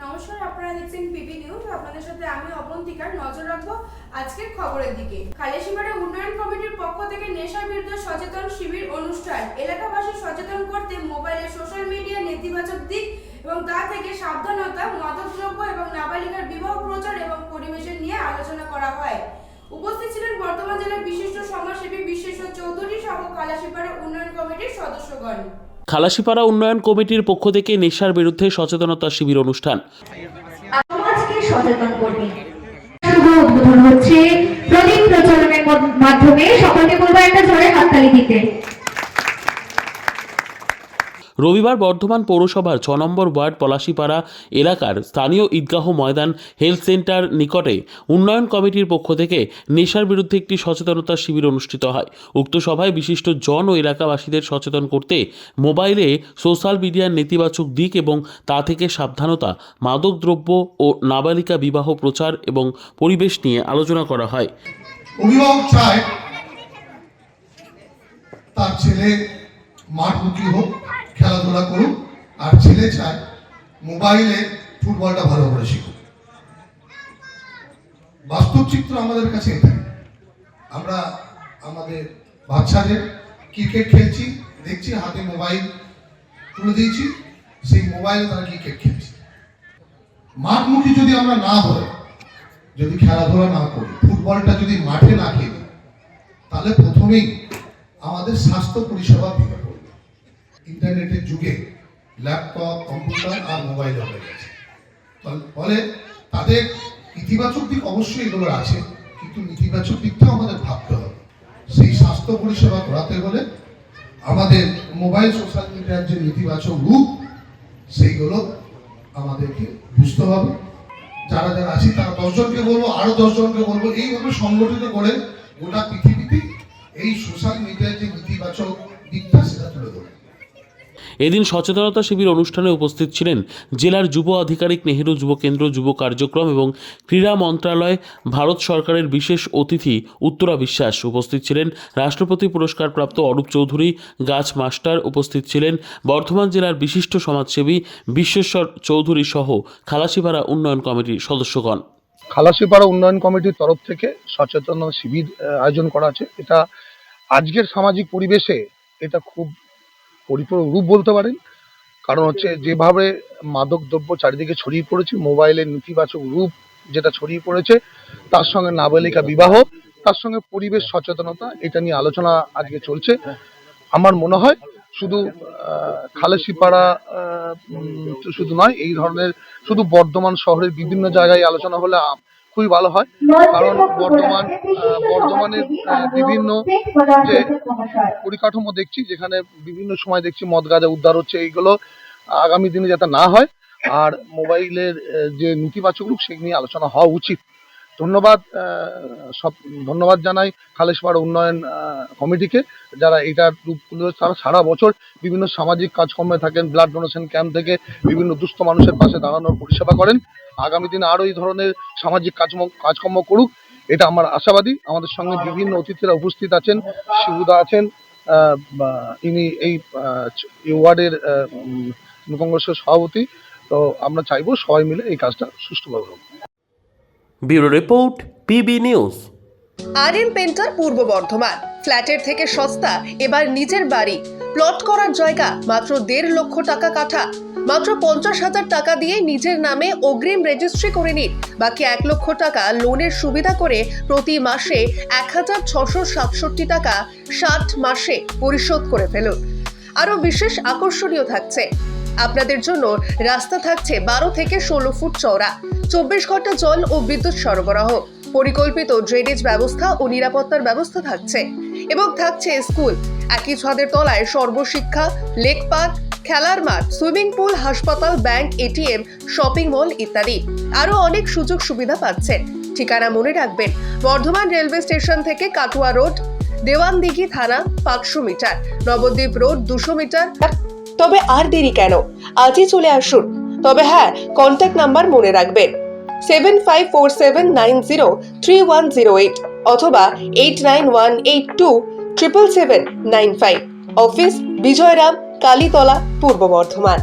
নমস্কার, আপনারা দেখছেন পিবি নিউজ। আপনাদের সাথে আমি অবন্তিকার। নজর রাখবো আজকের খবরের দিকে। কালিয়াসীপাড়া উন্নয়ন কমিটির পক্ষ থেকে নেশার বিরুদ্ধে সচেতন শিবির অনুষ্ঠান। এলাকাবাসী সচেতন করতে মোবাইলে সোশ্যাল মিডিয়া নেতিবাচক দিক এবং তা থেকে সাবধানতা, মাদকদ্রব্য এবং নাবালিকার বিবাহ প্রচার এবং পরিবেশের নিয়ে আলোচনা করা হয়। উপস্থিত ছিলেন বর্ধমান জেলার বিশিষ্ট সমাজসেবী বিশ্বেশ্বর চৌধুরী সহ কালিয়াসীপাড়া উন্নয়ন কমিটির সদস্যগণ। খালাসীপাড়া উন্নয়ন কমিটির পক্ষ থেকে নেশার বিরুদ্ধে সচেতনতা শিবির অনুষ্ঠান। সমাজকে সচেতন করবে। শুভ উদ্বোধন হচ্ছে প্রদীপ প্রচলনের মাধ্যমে। সকলকে বলবো একটা জোরে হাততালি দিতে। রবিবার বর্ধমান পৌরসভার ৬ নম্বর ওয়ার্ড পলাশীপাড়া এলাকার স্থানীয় ঈদগাহ ময়দান হেলথ সেন্টার নিকটে উন্নয়ন কমিটির পক্ষ থেকে নেশার বিরুদ্ধে একটি সচেতনতা শিবির অনুষ্ঠিত হয়। উক্ত সভায় বিশিষ্ট জন ও এলাকাবাসীদের সচেতন করতে মোবাইলে সোশ্যাল মিডিয়ার নেতিবাচক দিক এবং তা থেকে সাবধানতা, মাদকদ্রব্য ও নাবালিকা বিবাহ প্রচার এবং পরিবেশ নিয়ে আলোচনা করা হয়। অভিভাবক চায় তার ছেলে মাঠমুখী হোক, খেলাধুলা করুক, আর ছেলে চায় মোবাইলে ফুটবলটা ভালো করে শিখুক। বাস্তব চিত্র আমাদের কাছে এটাই। আমরা আমাদের বাচ্চাদের ক্রিকেট খেলছি, দেখছি হাতে মোবাইল তুলে দিয়েছি, সেই মোবাইলে তারা ক্রিকেট খেলছে। মাঠমুখী যদি আমরা না হই, যদি খেলাধুলা না করি, ফুটবলটা যদি মাঠে না খেলি, তাহলে প্রথমেই আমাদের স্বাস্থ্য পরিষেবা ভেঙে পড়বে। ইন্টারনেটের যুগে ল্যাপটপ, কম্পিউটার আর মোবাইল হয়ে গেছে। ফলে তাদের ইতিবাচক দিক অবশ্যই এগুলো আছে, কিন্তু নেতিবাচক দিকটাও আমাদের ভাবতে হবে। সেই স্বাস্থ্য পরিষেবা করাতে হলে আমাদের মোবাইল সোশ্যাল মিডিয়ার যে নেতিবাচক রূপ, সেইগুলো আমাদেরকে বুঝতে হবে। যারা যারা আছি তারা 10 জনকে বলবো, আরো 10 জনকে বলবো, এইভাবে সংগঠিত করে গোটা পৃথিবীতে এই সোশ্যাল মিডিয়ার যে নেতিবাচক দিকটা সেটা তুলে ধরে। এদিন সচেতনতা শিবির অনুষ্ঠানে উপস্থিত ছিলেন জেলার যুব আধিকারিক, নেহেরু যুব কেন্দ্র, যুব কার্যক্রম এবং ক্রীড়া মন্ত্রণালয়, ভারত সরকারের বিশেষ অতিথি উত্তরা বিশ্বাস। উপস্থিত ছিলেন রাষ্ট্রপতি পুরস্কারপ্রাপ্ত অরূপ চৌধুরী, গাছ মাস্টার। উপস্থিত ছিলেন বর্ধমান জেলার বিশিষ্ট সমাজসেবী বিশ্বেশ্বর চৌধুরী সহ খালাসীপাড়া উন্নয়ন কমিটির সদস্যগণ। খালাসীপাড়া উন্নয়ন কমিটির তরফ থেকে সচেতনতা শিবির আয়োজন করা আছে। এটা আজকের সামাজিক পরিবেশে এটা খুব পরিপূরক রূপ বলতে পারেন। কারণ হচ্ছে যেভাবে মাদক দ্রব্য চারিদিকে ছড়িয়ে পড়েছে, মোবাইলের নেতিবাচক রূপ যেটা ছড়িয়ে পড়েছে, তার সঙ্গে নাবালিকা বিবাহ, তার সঙ্গে পরিবেশ সচেতনতা, এটা নিয়ে আলোচনা আজকে চলছে। আমার মনে হয় শুধু খালাসীপাড়া শুধু নয়, এই ধরনের শুধু বর্ধমান শহরের বিভিন্ন জায়গায় আলোচনা হলে খুবই ভালো হয়। কারণ বর্ধমানের বিভিন্ন যে পরিকাঠামো দেখছি, যেখানে বিভিন্ন সময় দেখছি মদ গাঁজা উদ্ধার হচ্ছে, এইগুলো আগামী দিনে যাতে না হয়, আর মোবাইলের যে নেতিবাচক রূপ সেই নিয়ে আলোচনা হওয়া উচিত। ধন্যবাদ জানাই খালাসীপাড়া উন্নয়ন কমিটিকে, যারা এইটার রূপগুলো তারা সারা বছর বিভিন্ন সামাজিক কাজকর্মে থাকেন, ব্লাড ডোনেশন ক্যাম্প থেকে বিভিন্ন দুস্থ মানুষের পাশে দাঁড়ানোর পরিষেবা করেন। আগামী দিনে আরো এই ধরনের সামাজিক কাজকর্ম করুক, এটা আমার আশাবাদী। আমাদের সঙ্গে বিভিন্ন অতিথিরা উপস্থিত আছেন, শিবুদা আছেন, ইনি এই ওয়ার্ডের কংগ্রেসের সভাপতি। তো আমরা চাইবো সবাই মিলে এই কাজটা সুষ্ঠুভাবে হোক। Bureau report, PB news. RM painter পূর্ব বর্ধমান। ফ্ল্যাটের থেকে সস্তা এবার নিজের বাড়ি। প্লট করার জায়গা মাত্র 1.5 লক্ষ টাকা কাঠা। মাত্র 50,000 টাকা দিয়ে নিজের নামে অগ্রিম রেজিস্ট্রি করে নিন। বাকি 1 লক্ষ টাকা লোনের সুবিধা করে প্রতি মাসে 1,667 টাকা 60 মাসে পরিশোধ করে ফেলুন। আরও বিশেষ আকর্ষণীয় থাকছে, আপনাদের জন্য রাস্তা থাকছে 12 থেকে 16 ফুট চওড়া, 24 ঘন্টা জল ও বিদ্যুৎ সরবরাহ, পরিকল্পিত ড্রেনেজ ব্যবস্থা ও নিরাপত্তার ব্যবস্থা থাকছে এবং থাকছে স্কুল। একই ছাদের তলায় সর্বশিক্ষা, লেক পার্ক, খেলার মাঠ, সুইমিং পুল, হাসপাতাল, ব্যাংক, এটিএম, শপিং মল ইত্যাদি আরও অনেক সুযোগ সুবিধা পাচ্ছেন। ঠিকানা মনে রাখবেন, বর্ধমান রেলওয়ে স্টেশন থেকে কাটুয়া রোড, দেওয়ানদিঘি থানা 500 মিটার, নবদ্বীপ রোড 200 মিটার। তবে আর দেরি কেন, আজই চলে আসুন। তবে হ্যাঁ, কন্ট্যাক্ট নাম্বার মনে রাখবেন 7547903108 অথবা 8918277795। অফিস বিজয়রাম, কালীতলা, পূর্ব বর্ধমান।